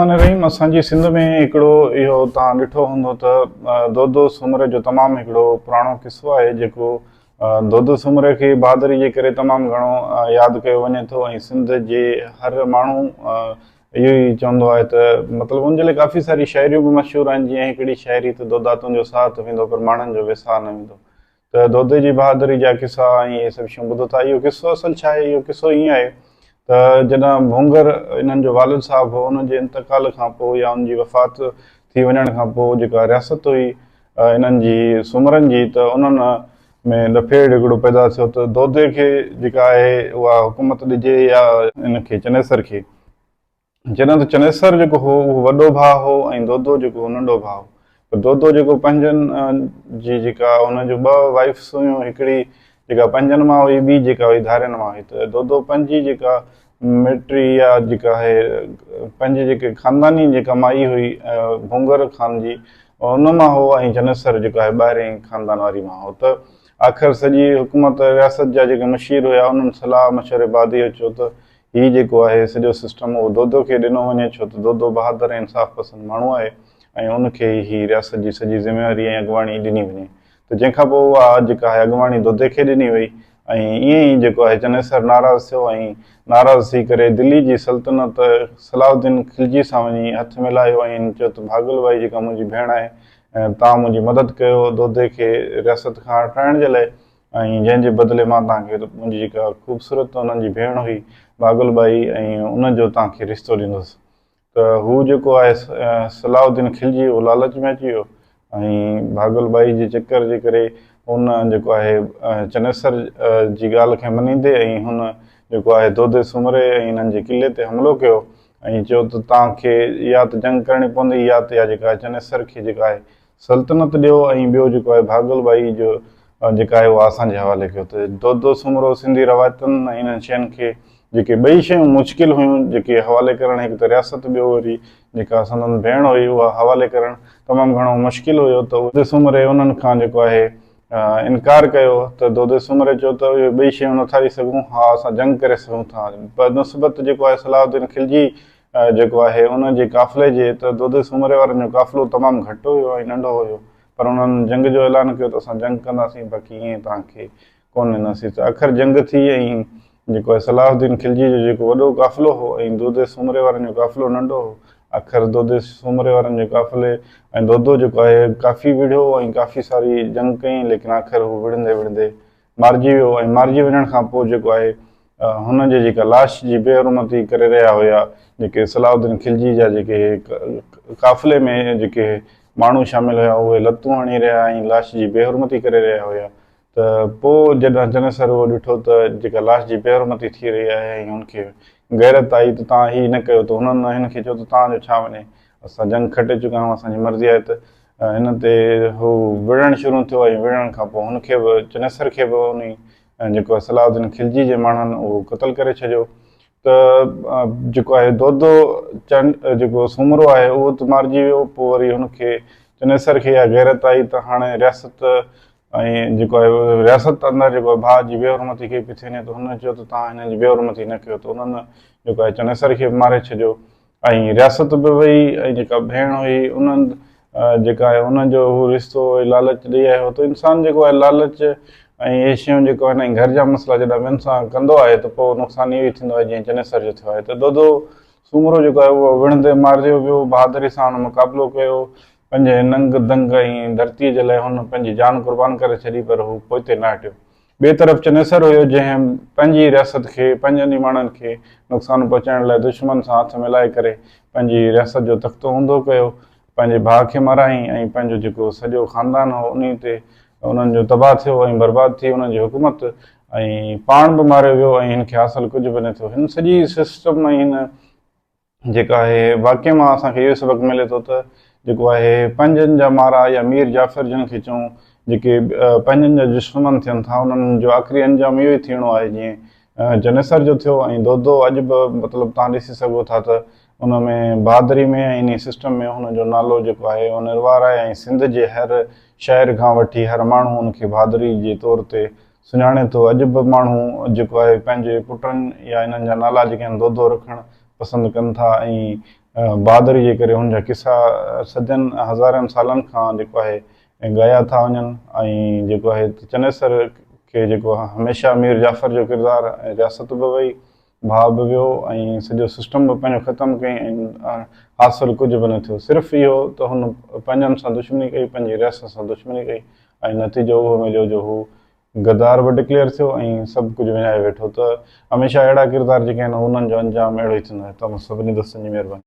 मन रहीम असांजी सिंध में हिकिड़ो इहो तव्हां ॾिठो हूंदो त दोदो सूमर जो तमामु हिकिड़ो पुराणो किस्सो आहे जेको दोदो सूमर खे बहादुरी जे करे तमामु घणो यादि कयो वञे थो ऐं सिंध जे हर माण्हू इहो ई चवंदो आहे त मतिलबु उन जे लाइ काफ़ी सारी शाइरियूं बि मशहूरु आहिनि। जीअं हिकिड़ी शाइरी त दोदा तुंहिंजो साथ वेंदो पर माण्हुनि जो विसार न वेंदो। त दोदे जी बहादुरी जा किस्सा ऐं इहे सभु शयूं ॿुधो था। इहो किस्सो असल छा आहे? इहो किस्सो ईअं आहे त जॾहिं भूंगर इन्हनि जो वालिद साहिबु हो, उनजे इंतकाल खां पोइ या उनजी वफ़ात थी वञण खां पोइ जेका रियासत हुई इन्हनि जी सूमरनि जी, त उन्हनि में दफ़ेड़ हिकिड़ो पैदा थियो त दोदे खे जेका आहे उहा हुकूमत ॾिजे या इनखे चनेसर खे। जॾहिं त चनेसर जेको हो उहो वॾो भाउ हो ऐं दोदो जेको हो नंढो भाउ हो। त दोदो जेको पंजनि जी जेका हुनजो ॿ वाइफ्स हुयूं, हिकिड़ी जेका पंजनि मां हुई, ॿी जेका हुई धारियुनि मां हुई। त दोदो पंहिंजी जेका मिलिट्री या जेका आहे पंहिंजे जेके ख़ानदानी जेका माई हुई भूंगर ख़ान जी, उन मां हो ऐं चनेसर जेका आहे ॿाहिरें ख़ानदान वारी मां हो। त आख़िर सॼी हुकूमत रियासत जा जेके मशीर हुया उन्हनि सलाह मशवरे बादी चयो त हीउ जेको आहे सॼो सिस्टम उहो दोदो खे ॾिनो वञे, छो त दोदो बहादुर ऐं इंसाफ़ पसंदि माण्हू आहे ऐं उनखे हीअ रियासत जी सॼी ज़िम्मेवारी ऐं अॻुवाणी ॾिनी वञे। त जंहिंखां पोइ उहा जेका आहे अॻुवाणी दोदे खे ॾिनी वई ऐं ईअं ई जेको आहे चनेसर नाराज़ थियो ऐं नाराज़ थी करे दिल्ली जी सल्तनत सलाउद्दीन खिलजी सां वञी हथु मिलायो ऐं चयो त भागल भाई जेका मुंहिंजी भेण आहे ऐं तव्हां मुंहिंजी मदद कयो दोदे खे रियासत खां हटाइण जे लाइ, ऐं जंहिंजे बदिले मां तव्हांखे मुंहिंजी जेका ख़ूबसूरत उन्हनि जी भेण हुई भागल बाई ऐं उनजो तव्हांखे रिश्तो ॾींदुसि। त हू जेको आहे सलाउद्दीन खिलजी उहो लालच में अची वियो ऐं भागल बाई जे चकर जे करे हुन जेको आहे चनेसर जी ॻाल्हि खे मञींदे ऐं हुन जेको आहे दोदे सूमरे ऐं हिननि जे किले ते हमिलो कयो ऐं चयो त तव्हांखे या त जंग करणी पवंदी या त इहा जेका आहे चनेसर खे जेका आहे सल्तनत ॾियो ऐं ॿियो जेको आहे भागल बाई जो जेका आहे उहा असांजे हवाले कयो। त दोदो सूमरो सिंधी रवायतुनि ऐं इन्हनि शयुनि खे जेके ॿई शयूं मुश्किल हुयूं जेके हवाले करणु, हिकु त रियासत, ॿियो वरी जेका संदन भेण हुई उहा हवाले करणु तमामु घणो मुश्किल हुयो। त दोदे सूमरे उन्हनि खां जेको आहे इनकार कयो त दोदे सूमरे चयो त इहे ॿई शयूं नथा ॾेई सघूं, हा असां जंग करे सघूं था। पर नस्बत जेको आहे सलाउद्दीन खिलजी जेको आहे उनजे काफ़िले जे, त दोदे सूमरे वारनि जो काफ़िलो तमामु घटि हुयो ऐं नंढो हुयो, पर उन्हनि जंग जो ऐलान कयो त असां जंग कंदासीं, बाक़ी ईअं तव्हांखे कोन ॾींदासीं। त आख़िर जंग थी ऐं जेको आहे सलाउद्दीन खिलजी जो जेको वॾो काफ़िलो हो ऐं दोदे सूमरे वारनि जो काफ़िलो नंढो हो, आख़िर दोदे सूमरे वारनि जे काफ़िले ऐं दोदो जेको आहे काफ़ी विढ़ियो ऐं काफ़ी सारी जंग कई, लेकिन आख़िर हू विढ़ंदे विढ़ंदे मारिजी वियो ऐं मारिजी वञण खां पोइ जेको आहे हुनजे जेका लाश जी बेहरमती करे रहिया हुया जेके सलाउद्दीन खिलजी जा जेके काफ़िले में जेके माण्हू शामिल हुया उहे लतूं हणी रहिया ऐं लाश जी बेहरमती करे रहिया हुया। त पोइ जॾहिं चनेसर उहो ॾिठो त जेका लाश जी बेहरमती थी रही आहे ऐं हुनखे गैरत आई त तव्हां हीअ न कयो, त हुननि हिनखे चयो त तव्हांजो छा वञे, असां जंग खटे चुका आहियूं, असांजी मर्ज़ी आहे। त हिन ते हू विढ़णु शुरू थियो ऐं विढ़ण खां पोइ हुनखे बि चनेसर खे बि उन जेको आहे सलाउद्दीन खिलजी जे माण्हुनि उहो क़तलु करे छॾियो। त जेको आहे दोदो जेको सूमरो आहे उहो त मारिजी वियो, पोइ वरी हुनखे चनेसर खे इहा गैरत आई त हाणे रियासत ऐं जेको आहे रियासत अंदरि जेको भाउ जी बेहरमती खे पई थी वञे, त हुन चयो त तव्हां हिन जी बेहरमती न कयो, त उन्हनि जेको आहे चनेसर खे बि मारे छॾियो ऐं रियासत बि वई ऐं जेका भेण हुई उन्हनि जेका आहे उनजो हू रिश्तो लालच ॾेई आयो। त इंसानु जेको आहे लालच ऐं इहे शयूं जेको आहिनि घर जा मसइला जॾहिं ॿियनि सां कंदो आहे त पोइ नुक़सानु इहो ई थींदो आहे जीअं चनेसर जो थियो आहे। त दोदो सूमरो जेको आहे उहो विढ़ंदे मारिजियो वियो, बहादुरी सां हुन मुक़ाबिलो कयो, पंहिंजे नंग दंग ऐं धरतीअ जे लाइ हुन पंहिंजी जान क़ुर्बान करे छॾी, पर हू पोइते न हटियो। ॿिए तरफ़ चनेसर हुयो जंहिं पंहिंजी रियासत खे पंजनि माण्हुनि खे नुक़सानु पहुचाइण लाइ दुश्मन सां हथु मिलाए करे पंहिंजी रियासत जो तख़्तो हूंदो कयो, पंहिंजे भाउ खे माराई ऐं पंहिंजो जेको सॼो ख़ानदान हो उन ते उन्हनि जो तबाह थियो ऐं बर्बादु थी उन्हनि जी हुकूमत ऐं पाण बि मारियो वियो ऐं हिनखे हासिलु कुझु बि न थियो। हिन सॼी सिस्टम ऐं हिन जेका आहे वाक़ई मां असांखे इहो सबक़ु मिले थो त जेको आहे पंजनि जा मारा या मीर जाफ़र जिन खे चऊं जेके पंजनि जा दुश्मन थियनि था, उन्हनि जो आख़िरी अंजाम इहो ई थियणो आहे जीअं चनेसर जो थियो। ऐं दोदो अॼु बि मतिलबु तव्हां ॾिसी सघो था त उन में बहादुरी में ऐं इन सिस्टम में हुनजो नालो जेको आहे उहो निर्वार आहे ऐं सिंध जे हर शहर खां वठी हर माण्हू हुनखे बहादुरी जे तौर ते सुञाणे थो। अॼु बि माण्हू जेको आहे पंहिंजे पुटनि या इन्हनि जा नाला जेके आहिनि दोदो रखणु पसंदि कनि था ऐं बहादुरी जे करे हुनजा किसा सदनि हज़ारनि सालनि खां जेको आहे ॻाया था वञनि। ऐं जेको आहे चनेसर खे जेको आहे हमेशह मीर जाफ़र जो किरदारु ऐं रियासत बि वई, भाउ बि वियो ऐं सॼो सिस्टम बि पंहिंजो ख़तमु कयईं ऐं हासिलु कुझु बि न थियो। सिर्फ़ु इहो त हुन पंहिंजनि सां दुश्मनी कई, पंहिंजी रियासत सां दुश्मनी कई ऐं नतीजो उहो मिलियो जो हू गद्दार बि डिक्लेयर थियो ऐं सभु कुझु विञाए वेठो। त हमेशह अहिड़ा किरदार जेके आहिनि उन्हनि जो अंजाम अहिड़ो ई थींदो आहे। तव्हां सभिनी दोस्तनि जी महिरबानी।